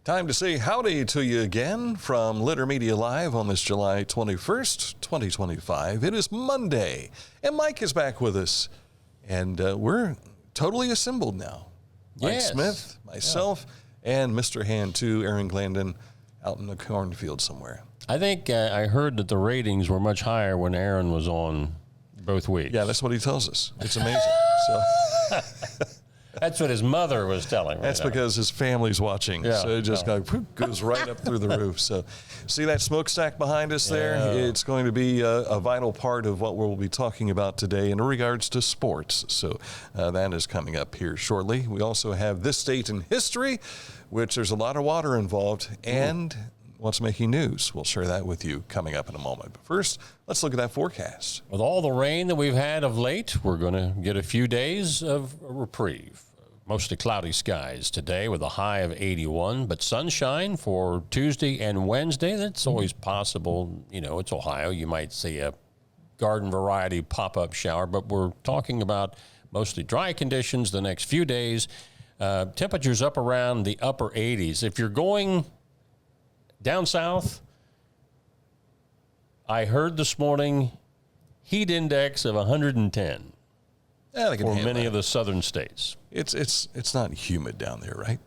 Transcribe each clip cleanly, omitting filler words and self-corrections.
Time to say howdy to you again from Litter Media Live on this July 21st, 2025. It is Monday, and Mike is back with us, and we're totally assembled now. Mike Yes. Smith, myself, and Mr. Hand, too, Aaron Glandon, out in the cornfield somewhere. I think I heard that the ratings were much higher when Aaron was on both weeks. Yeah, that's what he tells us. It's amazing. That's what his mother was telling me. That's because his family's watching, Yeah, so it just goes right up through the roof. So, see that smokestack behind us there? Yeah. It's going to be a vital part of what we'll be talking about today in regards to sports. So, that is coming up here shortly. We also have This Date in History, which there's a lot of water involved, and what's making news. We'll share that with you coming up in a moment. But first, let's look at that forecast. With all the rain that we've had of late, we're going to get a few days of reprieve. Mostly cloudy skies today with a high of 81, but sunshine for Tuesday and Wednesday. That's always possible. You know, it's Ohio. You might see a garden variety pop-up shower, but we're talking about mostly dry conditions the next few days. Temperatures up around the upper 80s. If you're going down south, I heard this morning heat index of 110 Yeah, for many of the southern states. It's not humid down there, right?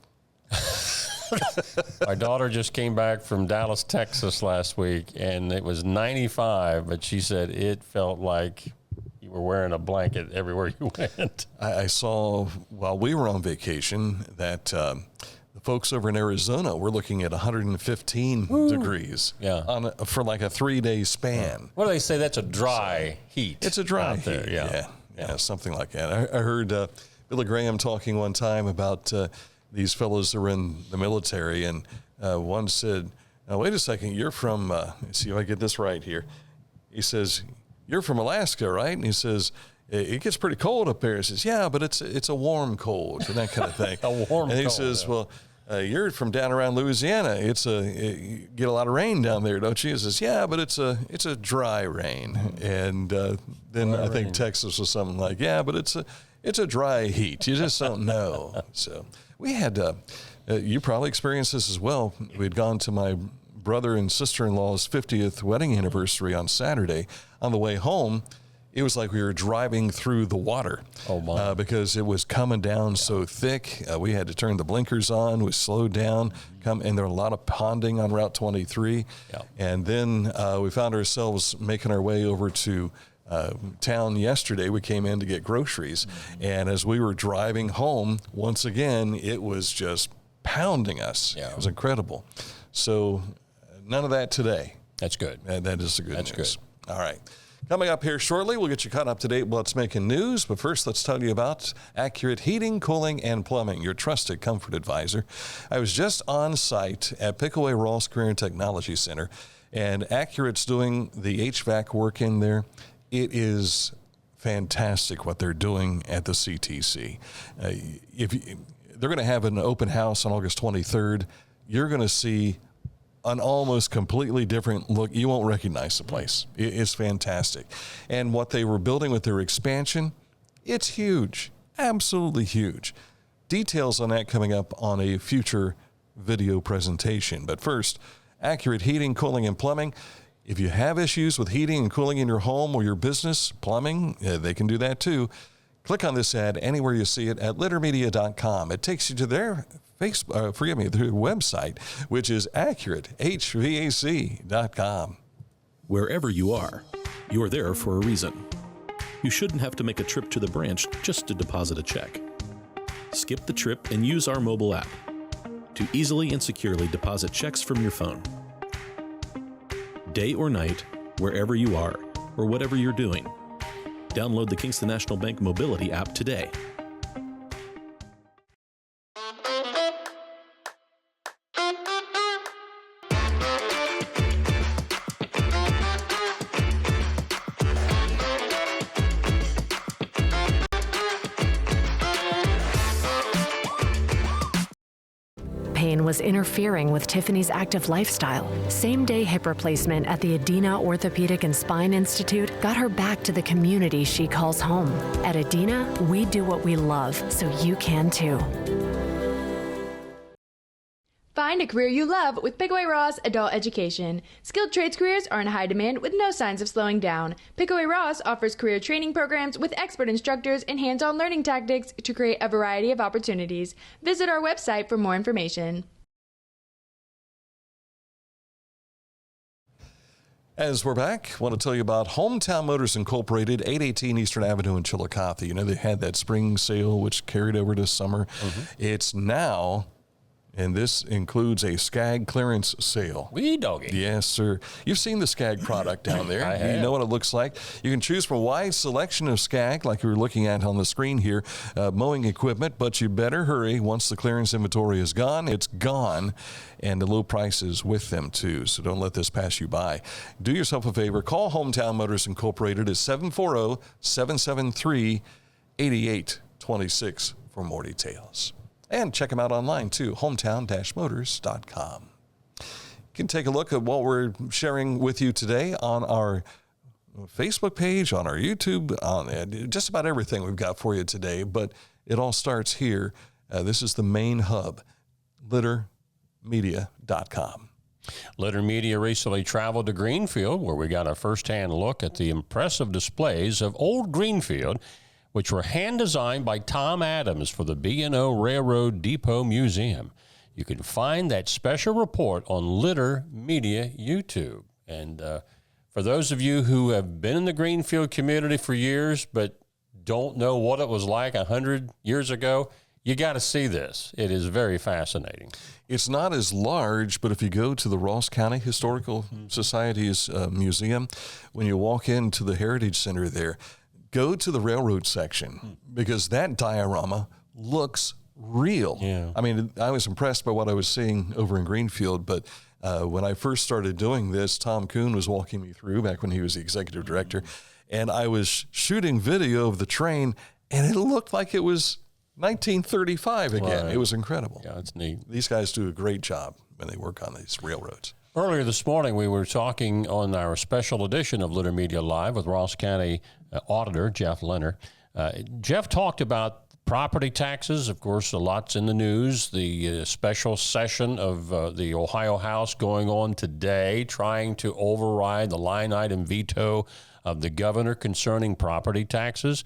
My daughter just came back from Dallas, Texas last week, and it was 95, but she said it felt like you were wearing a blanket everywhere you went. I saw while we were on vacation that the folks over in Arizona were looking at 115 degrees for like a 3-day span. What do they say? That's a dry heat. It's a dry out heat, there. Yeah, something like that. I heard Billy Graham talking one time about these fellows that were in the military, and one said, now, wait a second, you're from, let's see if I get this right here. He says, you're from Alaska, right? And he says, it gets pretty cold up there. He says, yeah, but it's a warm cold, and that kind of thing. A warm cold. And he says, well, you're from down around Louisiana. You get a lot of rain down there, don't you? He says, yeah, but it's a dry rain. And then I think Texas was something like, yeah, but it's a dry heat. You just don't know. So we had, you probably experienced this as well. We'd gone to my brother and sister-in-law's 50th wedding anniversary on Saturday. On the way home, it was like we were driving through the water. Oh, my. Because it was coming down so thick. We had to turn the blinkers on. We slowed down. And there were a lot of ponding on Route 23. Yeah. And then we found ourselves making our way over to town yesterday. We came in to get groceries. And as we were driving home, once again, it was just pounding us. Yeah. It was incredible. So none of that today. That's good. That is the good news. That's All right. Coming up here shortly, we'll get you caught up to date with what's making news. But first, let's tell you about Accurate Heating, Cooling, and Plumbing, your trusted comfort advisor. I was just on site at Pickaway Ross Career and Technology Center, and Accurate's doing the HVAC work in there. It is fantastic what they're doing at the CTC. They're going to have an open house on August 23rd. You're going to see an almost completely different look. You won't recognize the place. It's fantastic. And what they were building with their expansion, it's huge, absolutely huge. Details on that coming up on a future video presentation. But first, Accurate Heating, Cooling, and Plumbing. If you have issues with heating and cooling in your home or your business, plumbing, they can do that too. Click on this ad anywhere you see it at littermedia.com. It takes you to their their website, which is accuratehvac.com. Wherever you are, you're there for a reason. You shouldn't have to make a trip to the branch just to deposit a check. Skip the trip and use our mobile app to easily and securely deposit checks from your phone. Day or night, wherever you are, or whatever you're doing, download the Kingston National Bank Mobility app today. Pain was interfering with Tiffany's active lifestyle. Same-day hip replacement at the Adina Orthopedic and Spine Institute got her back to the community she calls home. At Adina, we do what we love, so you can too. Find a career you love with Pickaway Ross Adult Education. Skilled trades careers are in high demand with no signs of slowing down. Pickaway Ross offers career training programs with expert instructors and hands-on learning tactics to create a variety of opportunities. Visit our website for more information. As we're back, I want to tell you about Hometown Motors Incorporated, 818 Eastern Avenue in Chillicothe. You know, they had that spring sale, which carried over to summer. It's now, and this includes a Skag clearance sale. Wee doggy. Yes, sir. You've seen the Skag product down there. I have. You know what it looks like. You can choose from a wide selection of Skag, like you're looking at on the screen here, mowing equipment, but you better hurry. Once the clearance inventory is gone, it's gone, and the low prices with them, too. So don't let this pass you by. Do yourself a favor. Call Hometown Motors Incorporated at 740-773-8826 for more details. And check them out online, too, hometown-motors.com. You can take a look at what we're sharing with you today on our Facebook page, on our YouTube, on just about everything we've got for you today. But it all starts here. This is the main hub, littermedia.com. Litter Media recently traveled to Greenfield, where we got a firsthand look at the impressive displays of Old Greenfield, which were hand-designed by Tom Adams for the B&O Railroad Depot Museum. You can find that special report on Litter Media YouTube. And for those of you who have been in the Greenfield community for years but don't know what it was like 100 years ago, you got to see this. It is very fascinating. It's not as large, but if you go to the Ross County Historical Society's museum, when you walk into the Heritage Center there, go to the railroad section because that diorama looks real. Yeah. I mean, I was impressed by what I was seeing over in Greenfield, but when I first started doing this, Tom Kuhn was walking me through back when he was the executive director, and I was shooting video of the train, and it looked like it was 1935 again. Right. It was incredible. Yeah, it's neat. These guys do a great job when they work on these railroads. Earlier this morning, we were talking on our special edition of Litter Media Live with Ross County Auditor Jeff Lehner. Jeff talked about property taxes. Of course, a lot's in the news. The special session of the Ohio House going on today, trying to override the line item veto of the governor concerning property taxes.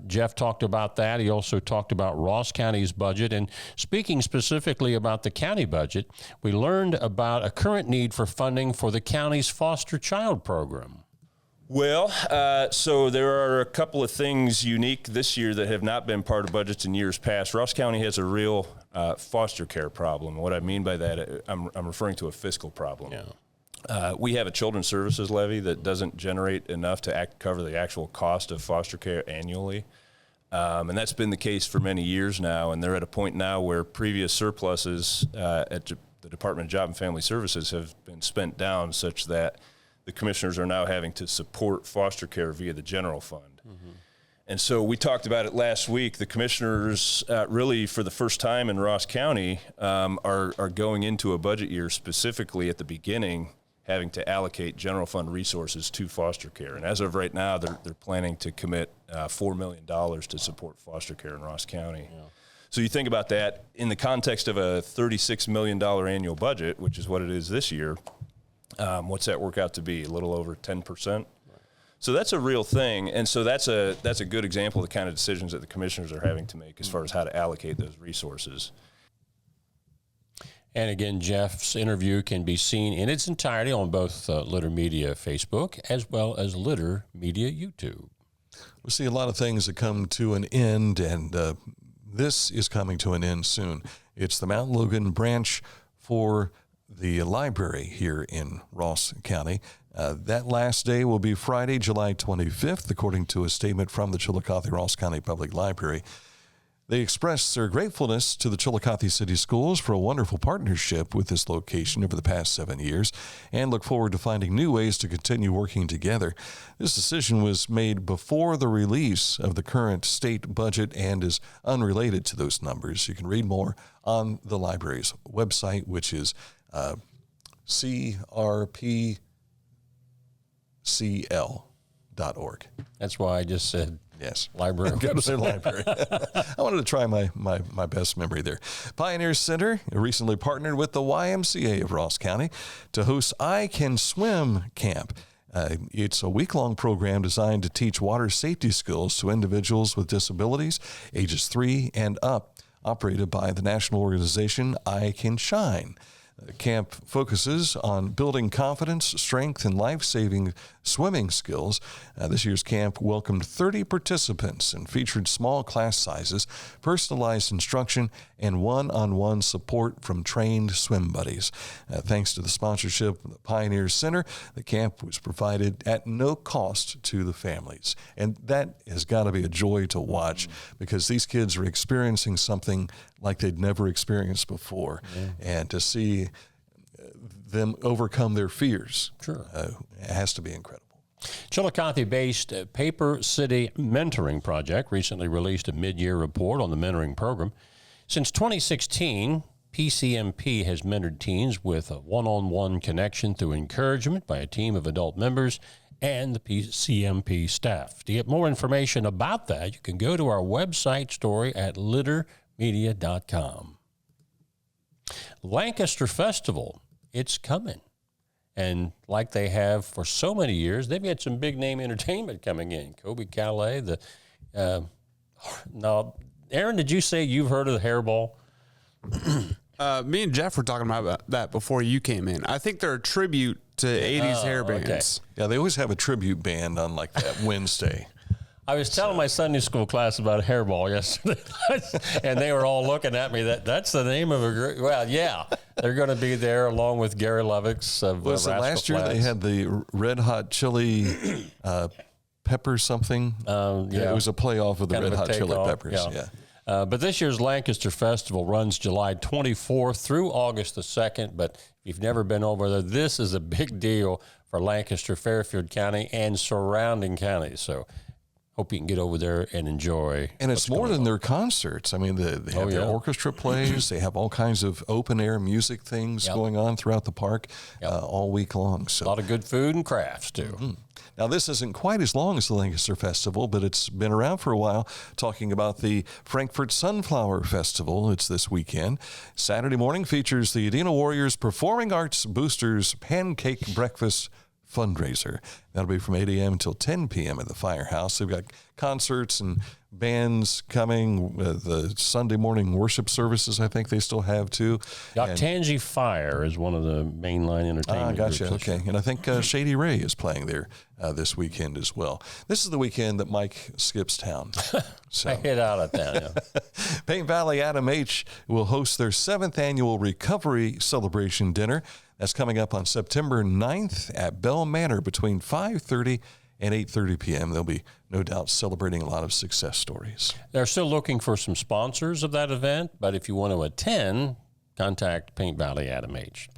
Jeff talked about that. He also talked about Ross County's budget. And speaking specifically about the county budget, we learned about a current need for funding for the county's foster child program. Well, so there are a couple of things unique this year that have not been part of budgets in years past. Ross County has a real foster care problem. What I mean by that, I'm referring to a fiscal problem. Yeah. We have a children's services levy that doesn't generate enough to cover the actual cost of foster care annually. And that's been the case for many years now. And they're at a point now where previous surpluses at the Department of Job and Family Services have been spent down such that the commissioners are now having to support foster care via the general fund. Mm-hmm. And so we talked about it last week. The commissioners really, for the first time in Ross County, are going into a budget year specifically at the beginning having to allocate general fund resources to foster care. And as of right now, they're planning to commit $4 million to support foster care in Ross County. Yeah. So you think about that in the context of a $36 million annual budget, which is what it is this year, what's that work out to be? A little over 10%? Right. So that's a real thing. And so that's a good example of the kind of decisions that the commissioners are having to make as far as how to allocate those resources. And again, Jeff's interview can be seen in its entirety on both Litter Media Facebook as well as Litter Media YouTube. We see a lot of things that come to an end, and this is coming to an end soon. It's the Mount Logan Branch for the library here in Ross County. That last day will be Friday, July 25th, according to a statement from the Chillicothe-Ross County Public Library. They expressed their gratefulness to the Chillicothe City Schools for a wonderful partnership with this location over the past 7 years and look forward to finding new ways to continue working together. This decision was made before the release of the current state budget and is unrelated to those numbers. You can read more on the library's website, which is crpcl.org. That's why I just said Yes. Library. Go to their library. I wanted to try my best memory there. Pioneers Center recently partnered with the YMCA of Ross County to host iCan Swim Camp. It's a week-long program designed to teach water safety skills to individuals with disabilities, ages 3 and up, operated by the national organization iCan Shine. The camp focuses on building confidence, strength, and life-saving swimming skills. This year's camp welcomed 30 participants and featured small class sizes, personalized instruction, and one-on-one support from trained swim buddies. Thanks to the sponsorship of the Pioneers Center, the camp was provided at no cost to the families. And that has got to be a joy to watch because these kids are experiencing something like they'd never experienced before. And to see them overcome their fears it has to be incredible. Chillicothe-based Paper City Mentoring Project recently released a mid-year report on the mentoring program. Since 2016, PCMP has mentored teens with a one-on-one connection through encouragement by a team of adult members and the PCMP staff. To get more information about that, you can go to our website story at littermedia.com. Lancaster Festival, it's coming. And like they have for so many years, they've had some big name entertainment coming in. Kobe Calais, now, Aaron, did you say you've heard of the Hairball? Me and Jeff were talking about that before you came in. I think they're a tribute to 80s hair bands. Okay. Yeah, they always have a tribute band on like that Wednesday. I was telling my Sunday school class about Hairball yesterday, and they were all looking at me. That's the name of a group. Well, yeah, they're going to be there along with Gary Lovick's of Was it last year they had the Red Hot Chili Pepper something? It was a playoff of the Red Hot Chili Peppers. Yeah. But this year's Lancaster Festival runs July 24th through August the 2nd. But if you've never been over there, this is a big deal for Lancaster, Fairfield County, and surrounding counties. So hope you can get over there and enjoy. And it's more than their concerts. I mean, they have their orchestra plays. They have all kinds of open-air music things going on throughout the park all week long. So a lot of good food and crafts, too. Mm-hmm. Now, this isn't quite as long as the Lancaster Festival, but it's been around for a while, talking about the Frankfort Sunflower Festival. It's this weekend. Saturday morning features the Adena Warriors Performing Arts Boosters Pancake Breakfast fundraiser. That'll be from 8 a.m. until 10 p.m. at the Firehouse. They've got concerts and bands coming. The Sunday morning worship services, I think they still have too. Tangy Fire is one of the mainline entertainment groups. Okay. And I think Shady Ray is playing there this weekend as well. This is the weekend that Mike skips town. So. I hit out of town, yeah. Paint Valley ADAMH will host their 7th annual Recovery Celebration Dinner. That's coming up on September 9th at Bell Manor between 5:30 and 8:30 p.m. They'll be, no doubt, celebrating a lot of success stories. They're still looking for some sponsors of that event, but if you want to attend, contact Paint Valley ADAMH.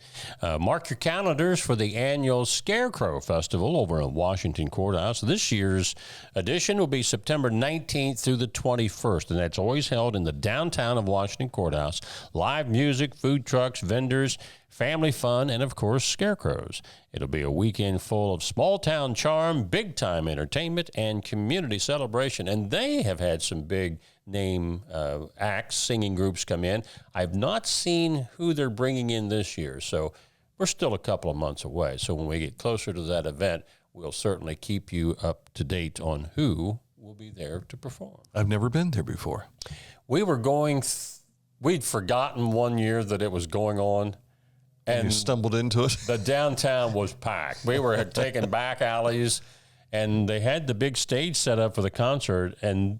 Mark your calendars for the annual Scarecrow Festival over in Washington Courthouse. This year's edition will be September 19th through the 21st, and that's always held in the downtown of Washington Courthouse. Live music, food trucks, vendors, family fun, and, of course, scarecrows. It'll be a weekend full of small-town charm, big-time entertainment, and community celebration. And they have had some big-name acts, singing groups come in. I've not seen who they're bringing in this year, so we're still a couple of months away. So when we get closer to that event, we'll certainly keep you up to date on who will be there to perform. I've never been there before. We were going, we'd forgotten one year that it was going on. And you stumbled into it? The downtown was packed. We were taking back alleys, and they had the big stage set up for the concert, and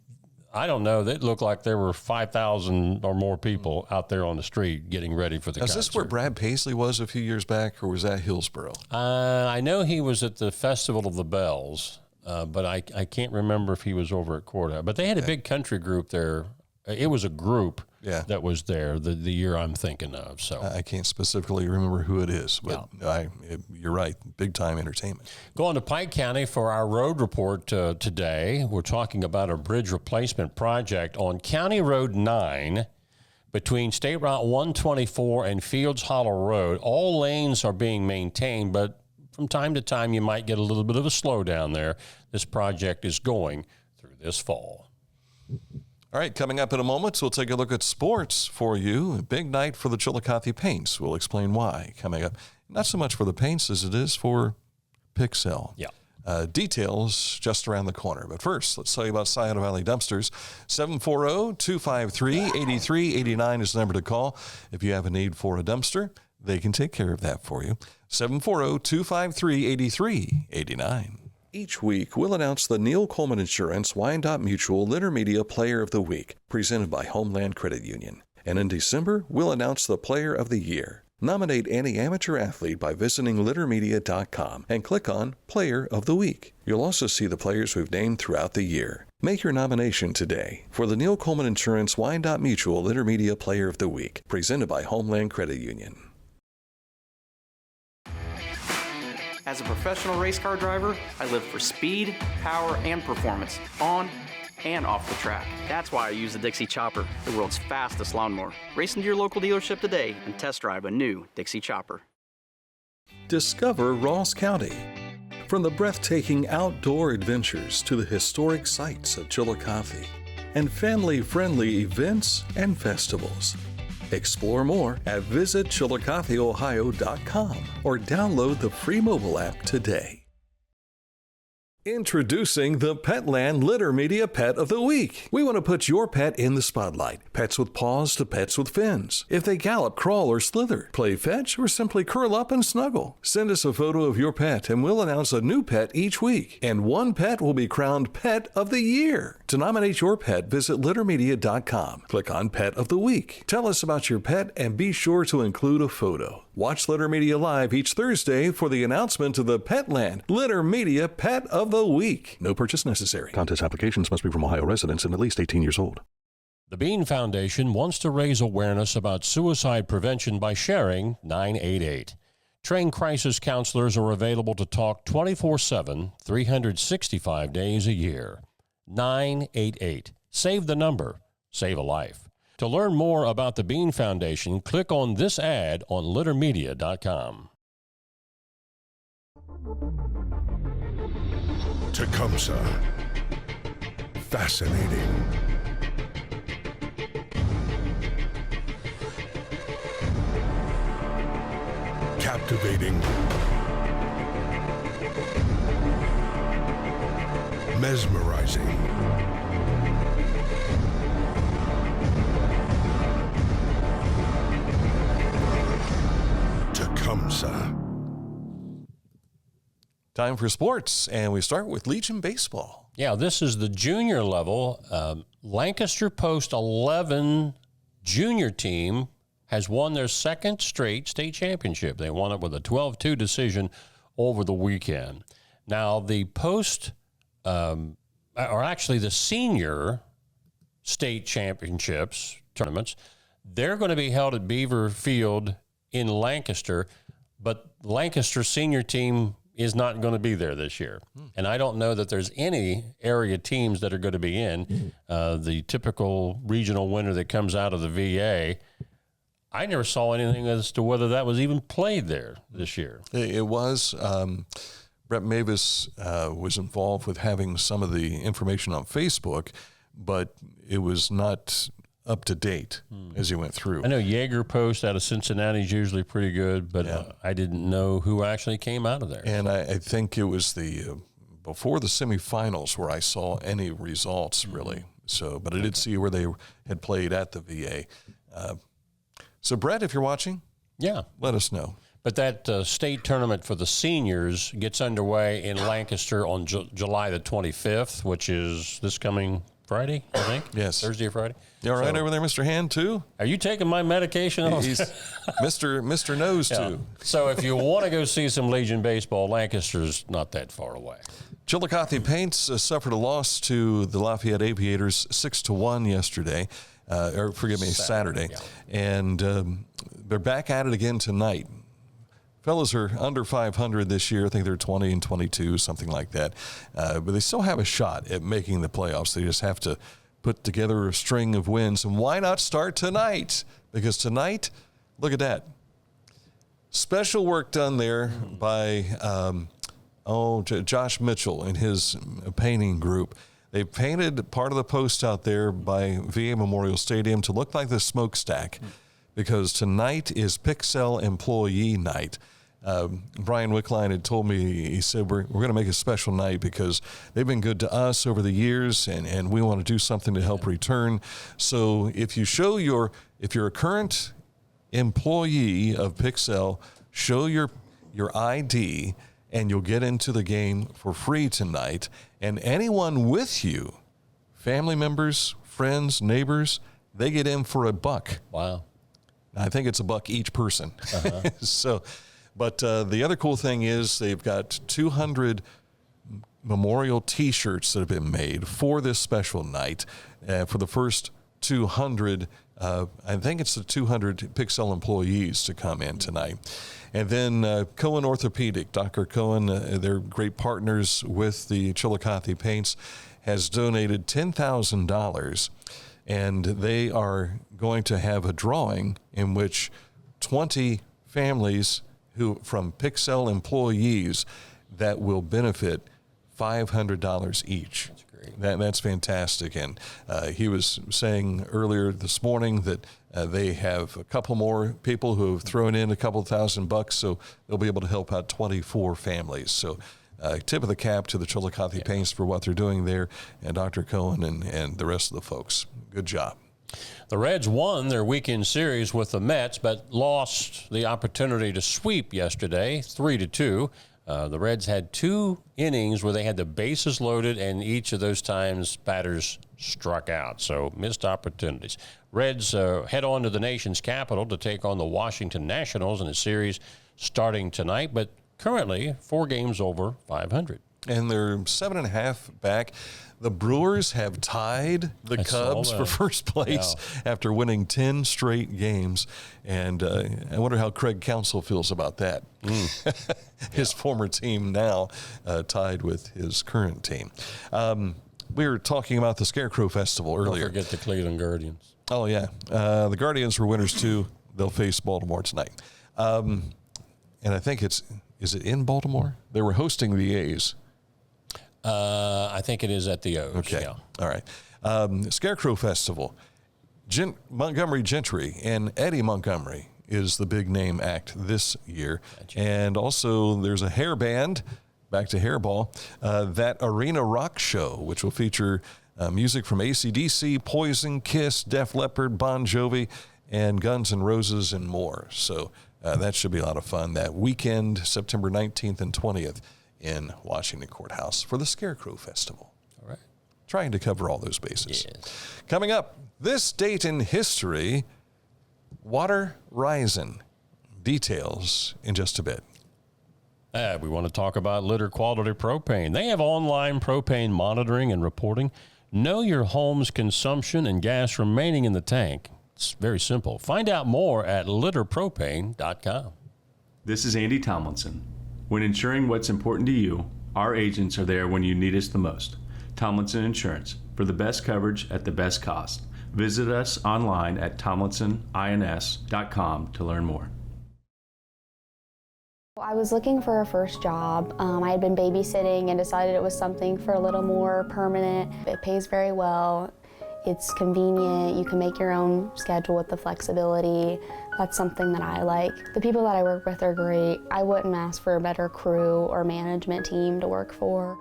I don't know, it looked like there were 5,000 or more people out there on the street getting ready for the concert. Is this where Brad Paisley was a few years back, or was that Hillsborough? I know he was at the Festival of the Bells, but I can't remember if he was over at Courthouse. But they had a big country group there. It was a group that was there the year I'm thinking of. So I can't specifically remember who it is, but you're right, big-time entertainment. Going to Pike County for our road report today. We're talking about a bridge replacement project on County Road 9 between State Route 124 and Fields Hollow Road. All lanes are being maintained, but from time to time you might get a little bit of a slowdown there. This project is going through this fall. All right, coming up in a moment, we'll take a look at sports for you. A big night for the Chillicothe Paints. We'll explain why coming up. Not so much for the Paints as it is for Pixel. Yeah. Details just around the corner. But first, let's tell you about Scioto Valley Dumpsters. 740-253-8389 is the number to call. If you have a need for a dumpster, they can take care of that for you. 740-253-8389. Each week, we'll announce the Neil Coleman Insurance Wyandotte Mutual Intermedia Player of the Week, presented by Homeland Credit Union. And in December, we'll announce the Player of the Year. Nominate any amateur athlete by visiting littermedia.com and click on Player of the Week. You'll also see the players we've named throughout the year. Make your nomination today for the Neil Coleman Insurance Wyandotte Mutual Intermedia Player of the Week, presented by Homeland Credit Union. As a professional race car driver, I live for speed, power, and performance on and off the track. That's why I use the Dixie Chopper, the world's fastest lawnmower. Race into your local dealership today and test drive a new Dixie Chopper. Discover Ross County. From the breathtaking outdoor adventures to the historic sights of Chillicothe and family-friendly events and festivals. Explore more at visitchillicotheohio.com or download the free mobile app today. Introducing the Petland Litter Media Pet of the Week. We want to put your pet in the spotlight. Pets with paws to pets with fins. If they gallop, crawl, or slither, play fetch, or simply curl up and snuggle. Send us a photo of your pet and we'll announce a new pet each week. And one pet will be crowned Pet of the Year. To nominate your pet, visit littermedia.com. Click on Pet of the Week. Tell us about your pet and be sure to include a photo. Watch Litter Media Live each Thursday for the announcement of the Petland Litter Media Pet of the Week. No purchase necessary. Contest applications must be from Ohio residents and at least 18 years old. The Bean Foundation wants to raise awareness about suicide prevention by sharing 988. Trained crisis counselors are available to talk 24/7, 365 days a year. 988. Save the number. Save a life. To learn more about the Bean Foundation, click on this ad on littermedia.com. Tecumseh. Fascinating. Captivating. Mesmerizing. Tecumseh. Time for sports, and we start with Legion Baseball. Yeah, this is the junior level. Lancaster Post 11 junior team has won their second straight state championship. They won it with a 12-2 decision over the weekend. Now, the Post, or actually the senior state championships tournaments, they're going to be held at Beaver Field in Lancaster, but Lancaster senior team is not going to be there this year. And I don't know that there's any area teams that are going to be in. The typical regional winner that comes out of the VA, I never saw anything as to whether that was even played there this year. It was. Brett Mavis was involved with having some of the information on Facebook, but it was not up to date as he went through. I know Jaeger Post out of Cincinnati is usually pretty good, but I didn't know who actually came out of there. And I think it was the before the semifinals where I saw any results really. So, but I did see where they had played at the VA. So, Brett, if you're watching, let us know. But that state tournament for the seniors gets underway in Lancaster on July the 25th, which is this coming Friday, I think. Yes. Thursday or Friday. You all right over there, Mr. Hand, too? Are you taking my medication? He's Mr. Nose, too. So if you want to go see some Legion baseball, Lancaster's not that far away. Chillicothe Paints suffered a loss to the Lafayette Aviators 6-1 yesterday. Saturday. Yeah. And they're back at it again tonight. Fellas are under 500 this year. I think they're 20-22, something like that. But they still have a shot at making the playoffs. They just have to put together a string of wins. And why not start tonight? Because tonight, look at that. Special work done there by Josh Mitchell and his painting group. They painted part of the post out there by VA Memorial Stadium to look like the smokestack, because tonight is Pixel Employee Night. Brian Wickline had told me, he said, we're going to make a special night because they've been good to us over the years, and we want to do something to help return. So if you're a current employee of Pixel, show your ID, and you'll get into the game for free tonight. And anyone with you, family members, friends, neighbors, they get in for $1. Wow. I think it's $1 each person. So, but the other cool thing is they've got 200 memorial T-shirts that have been made for this special night. For the first 200, I think it's the 200 Pixel employees to come in tonight. And then Cohen Orthopedic, Dr. Cohen, they're great partners with the Chillicothe Paints, has donated $10,000, and they are going to have a drawing in which 20 families from Pixel employees that will benefit $500 each. That's great. That's fantastic. And he was saying earlier this morning that they have a couple more people who have thrown in a couple $1,000, so they'll be able to help out 24 families. So tip of the cap to the Chillicothe Paints for what they're doing there, and Dr. Cohen and the rest of the folks. Good job. The Reds won their weekend series with the Mets, but lost the opportunity to sweep yesterday, 3-2. The Reds had 2 innings where they had the bases loaded, and each of those times batters struck out, so missed opportunities. Reds head on to the nation's capital to take on the Washington Nationals in a series starting tonight, but currently 4 games over 500. And they're 7.5 back. The Brewers have tied the Cubs for first place after winning 10 straight games. And I wonder how Craig Counsell feels about that. His former team now tied with his current team. We were talking about the Scarecrow Festival earlier. Don't forget the Cleveland Guardians. Oh, yeah. The Guardians were winners, too. They'll face Baltimore tonight. And I think is it in Baltimore? They were hosting the A's. I think it is at the O's. Okay. Yeah. All right. Scarecrow Festival. Montgomery Gentry and Eddie Montgomery is the big name act this year. Gotcha. And also there's a hair band, back to hairball, that Arena Rock Show, which will feature music from AC/DC, Poison, Kiss, Def Leppard, Bon Jovi, and Guns N' Roses, and more. So that should be a lot of fun that weekend, September 19th and 20th. In Washington Courthouse for the Scarecrow Festival. All right. Trying to cover all those bases. Yes. Coming up, this date in history, water rising. Details in just a bit. We want to talk about Litter Quality Propane. They have online propane monitoring and reporting. Know your home's consumption and gas remaining in the tank. It's very simple. Find out more at litterpropane.com. This is Andy Tomlinson. When ensuring what's important to you, our agents are there when you need us the most. Tomlinson Insurance, for the best coverage at the best cost. Visit us online at tomlinsonins.com to learn more. I was looking for a first job. I had been babysitting and decided it was something for a little more permanent. It pays very well. It's convenient. You can make your own schedule with the flexibility. That's something that I like. The people that I work with are great. I wouldn't ask for a better crew or management team to work for.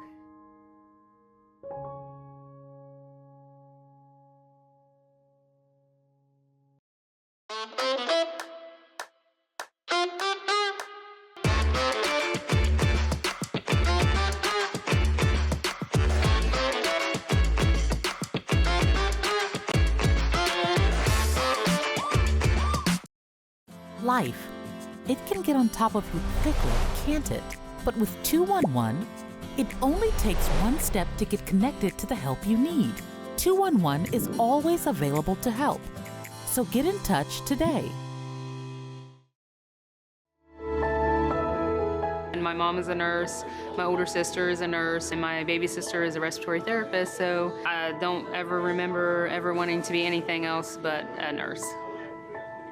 Life. It can get on top of you quickly, can't it? But with 211, it only takes one step to get connected to the help you need. 211 is always available to help. So get in touch today. And my mom is a nurse, my older sister is a nurse, and my baby sister is a respiratory therapist, so I don't ever remember ever wanting to be anything else but a nurse.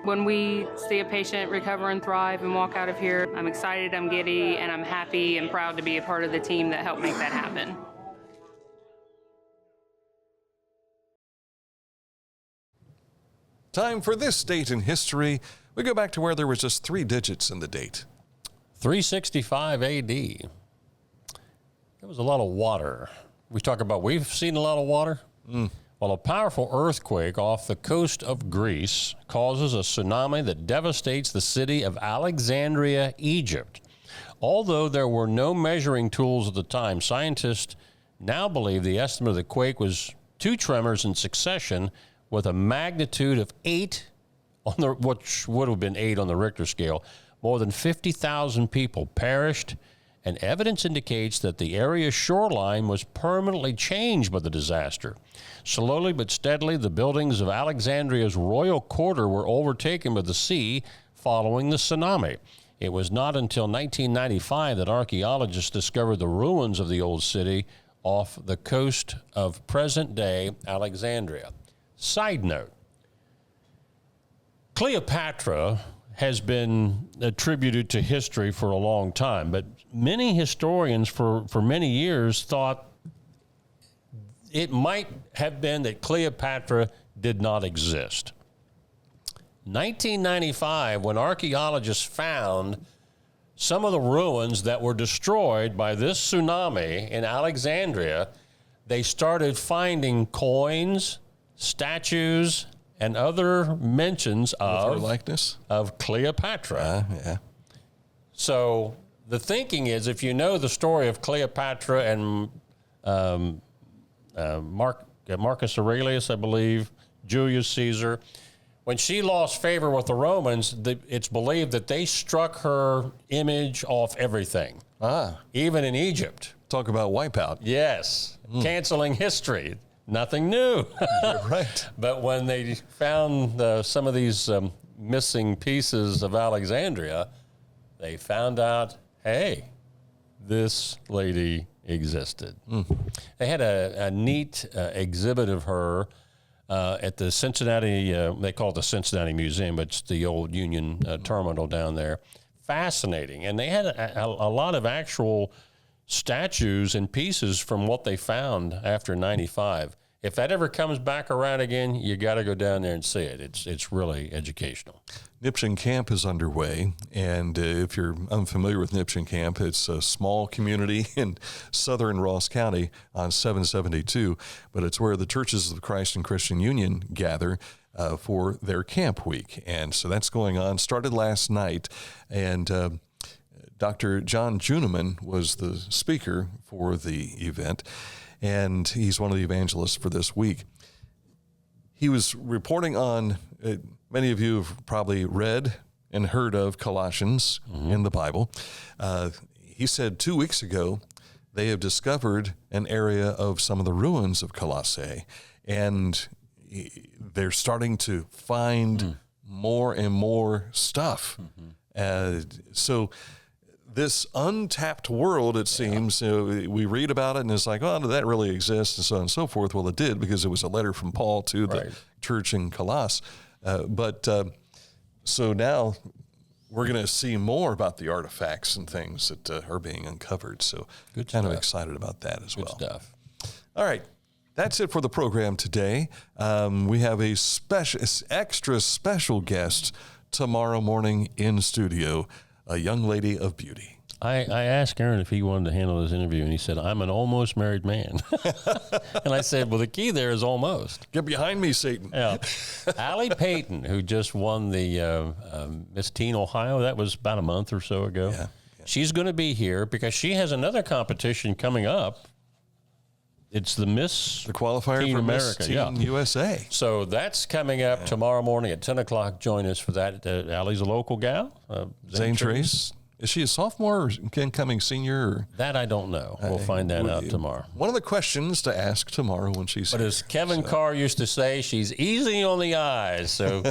When we see a patient recover and thrive and walk out of here, I'm excited, I'm giddy, and I'm happy and proud to be a part of the team that helped make that happen. Time for this date in history. We go back to where there was just 3 digits in the date. 365 AD. There was a lot of water. We've seen a lot of water. Well, a powerful earthquake off the coast of Greece causes a tsunami that devastates the city of Alexandria, Egypt. Although there were no measuring tools at the time, scientists now believe the estimate of the quake was 2 tremors in succession with a magnitude of 8 which would have been 8 on the Richter scale. More than 50,000 people perished, and evidence indicates that the area's shoreline was permanently changed by the disaster. Slowly but steadily, the buildings of Alexandria's royal quarter were overtaken by the sea following the tsunami. It was not until 1995 that archaeologists discovered the ruins of the old city off the coast of present-day Alexandria. Side note, Cleopatra has been attributed to history for a long time, but many historians for many years thought it might have been that Cleopatra did not exist. 1995, when archaeologists found some of the ruins that were destroyed by this tsunami in Alexandria, they started finding coins, statues, and other mentions of likeness of Cleopatra. Yeah. So the thinking is, if you know the story of Cleopatra and Marcus Aurelius, I believe, Julius Caesar, when she lost favor with the Romans, it's believed that they struck her image off everything, even in Egypt. Talk about wipeout. Yes, canceling history. Nothing new. You're right. But when they found some of these missing pieces of Alexandria, they found out, hey, this lady existed. They had a neat exhibit of her at the Cincinnati, they call it the Cincinnati Museum, but it's the old Union Terminal down there. Fascinating. And they had a lot of actual statues and pieces from what they found after 95. If that ever comes back around again, you got to go down there and see it. It's really educational. Nipshin Camp is underway, and if you're unfamiliar with Nipshin Camp, it's a small community in southern Ross County on 772, but it's where the Churches of Christ and Christian Union gather for their camp week. And so that's going on. Started last night, and Dr. John Juneman was the speaker for the event, and he's one of the evangelists for this week. He was reporting on, many of you have probably read and heard of Colossians in the Bible. He said 2 weeks ago, they have discovered an area of some of the ruins of Colossae, and they're starting to find more and more stuff. So this untapped world, it seems, we read about it and it's like, oh, did that really exist? And so on and so forth. Well, it did, because it was a letter from Paul to the church in Colossae. So now we're going to see more about the artifacts and things that are being uncovered. So kind of excited about that as well. Good stuff. All right. That's it for the program today. We have a extra special guest tomorrow morning in studio, a young lady of beauty. I asked Aaron if he wanted to handle this interview, and he said, I'm an almost married man. And I said, well, the key there is almost. Get behind me, Satan. Yeah. Allie Payton, who just won the Miss Teen Ohio, that was about a month or so ago. Yeah. She's going to be here because she has another competition coming up. It's the qualifier Teen for America. Miss Teen USA. So that's coming up tomorrow morning at 10 o'clock. Join us for that. Allie's a local gal. Zane Trace. Is she a sophomore or incoming senior? Or? That I don't know. We'll find that out tomorrow. One of the questions to ask tomorrow when she's here. But as Kevin Carr used to say, she's easy on the eyes. So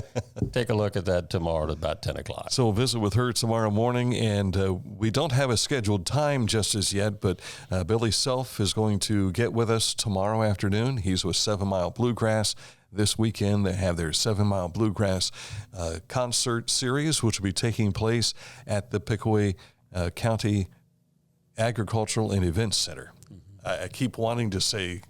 take a look at that tomorrow at about 10 o'clock. So we'll visit with her tomorrow morning, and we don't have a scheduled time just as yet, but Billy Self is going to get with us tomorrow afternoon. He's with 7 Mile Bluegrass. This weekend, they have their 7 Mile Bluegrass concert series, which will be taking place at the Pickaway County Agricultural and Events Center. I keep wanting to say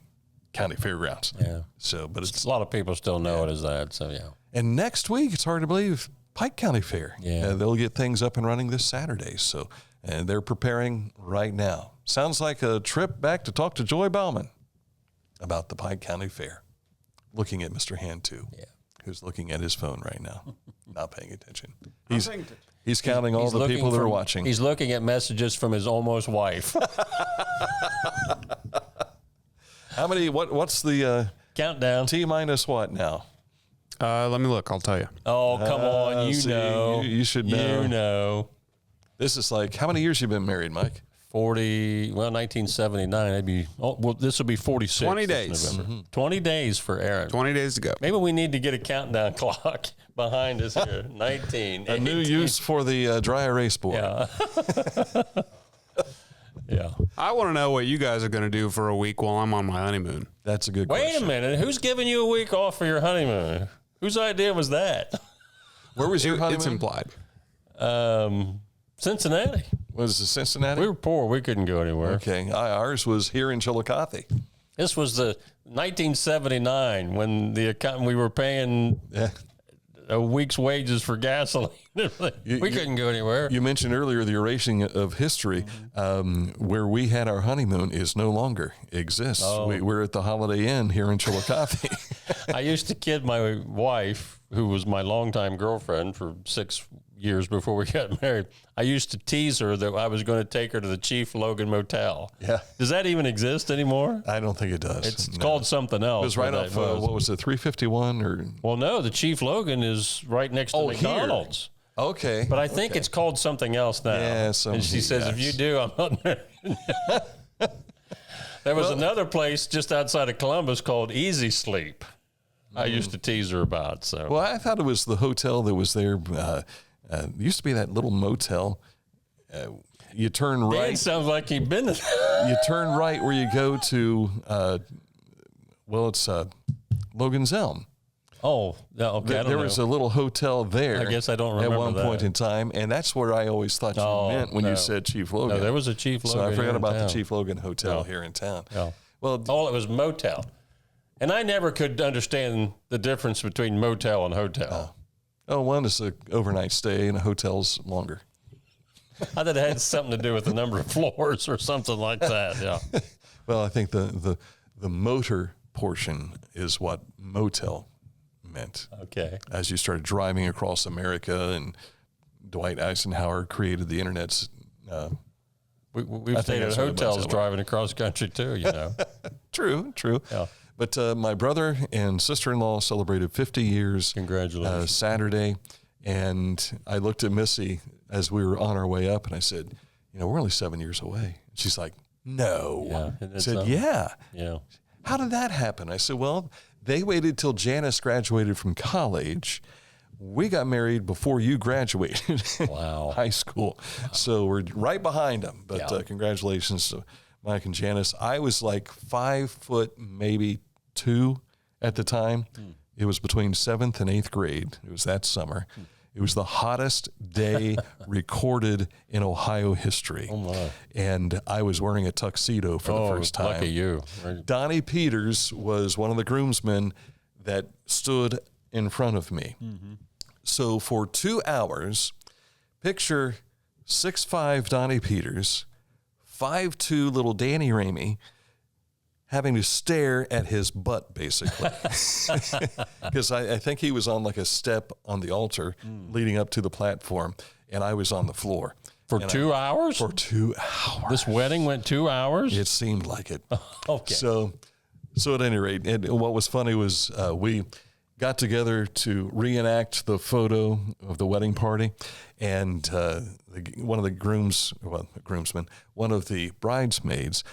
County Fairgrounds. Yeah. So, but it's a lot of people still know it as that. So, yeah. And next week, it's hard to believe, Pike County Fair. Yeah. They'll get things up and running this Saturday. So, and they're preparing right now. Sounds like a trip back to talk to Joy Bauman about the Pike County Fair. Looking at Mr. Hand, too, who's looking at his phone right now, not paying attention. He's counting all the people that are watching. He's looking at messages from his almost wife. How many, what's the countdown? T minus what now? Let me look. I'll tell you. Oh, come on. You know. You should know. You know. This is like, how many years you been married, Mike? 1979. That'd be, this will be 46. 20 days. November. 20 days for Aaron. 20 days to go. Maybe we need to get a countdown clock behind us here. 19. A new use for the dry erase board. Yeah. Yeah. I want to know what you guys are going to do for a week while I'm on my honeymoon. That's a good question. Wait a minute. Who's giving you a week off for your honeymoon? Whose idea was that? Where was your honeymoon? It's implied. Cincinnati. Was it Cincinnati? We were poor. We couldn't go anywhere. Okay. Ours was here in Chillicothe. This was the 1979 when we were paying a week's wages for gasoline. We couldn't go anywhere. You mentioned earlier the erasing of history. Where we had our honeymoon is no longer exists. Oh. We're at the Holiday Inn here in Chillicothe. I used to kid my wife, who was my longtime girlfriend for 6 years before we got married. I used to tease her that I was going to take her to the Chief Logan Motel. Yeah. Does that even exist anymore? I don't think it does. It's called something else. It was right off, what was it, 351? Or? Well, no, the Chief Logan is right next to McDonald's. Here. Okay. But I think it's called something else now. Yeah, and she says, if you do, I'm not there. There was another place just outside of Columbus called Easy Sleep. I used to tease her about. So. Well, I thought it was the hotel that was there. Used to be that little motel. You turn right. Dan sounds like he'd been there. You turn right where you go to, it's Logan's Elm. Oh, okay. There was a little hotel there. I guess I don't remember at one point in time, and that's what I always thought you meant when you said Chief Logan. No, there was a Chief Logan. So I forgot about the Chief Logan Hotel here in town. No. Well, it was motel, and I never could understand the difference between motel and hotel. One is an overnight stay, and a hotel's longer. I thought it had something to do with the number of floors or something like that. Yeah. Well, I think the motor portion is what motel meant. Okay. As you started driving across America, and Dwight Eisenhower created the internet's. We've stayed at hotels driving across country too. You know. True. Yeah. But my brother and sister-in-law celebrated 50 years. Congratulations. Saturday, and I looked at Missy as we were on our way up, and I said, we're only 7 years away. She's like, no. Yeah. I said, yeah. Yeah. How did that happen? I said, well, they waited till Janice graduated from college. We got married before you graduated. Wow. High school. Wow. So we're right behind them. But congratulations to Mike and Janice. I was like 5 foot, maybe 2 at the time. It was between 7th and 8th grade. It was that summer. It was the hottest day recorded in Ohio history. Oh, my. And I was wearing a tuxedo for the first time. Lucky you. Donnie Peters was one of the groomsmen that stood in front of me. Mm-hmm. So for 2 hours, picture 6'5" Donnie Peters, 5'2" little Danny Ramey, having to stare at his butt, basically. Because I think he was on like a step on the altar leading up to the platform, and I was on the floor. For 2 hours? For 2 hours. This wedding went 2 hours? It seemed like it. Okay. So at any rate, what was funny was we got together to reenact the photo of the wedding party, and one of the groomsmen, one of the bridesmaids,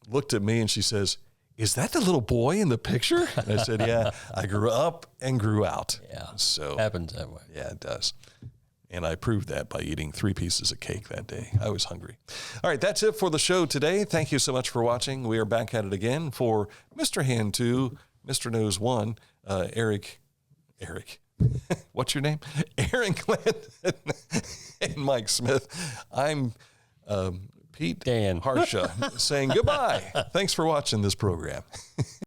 looked at me and she says, "Is that the little boy in the picture?" And I said, "Yeah, I grew up and grew out." Yeah, so happens that way. Yeah, it does. And I proved that by eating 3 pieces of cake that day. I was hungry. All right, that's it for the show today. Thank you so much for watching. We are back at it again for Mr. Hand 2, Mr. Nose 1, Eric, what's your name? Aaron Clinton and Mike Smith. I'm Pete Dan Harsha saying goodbye. Thanks for watching this program.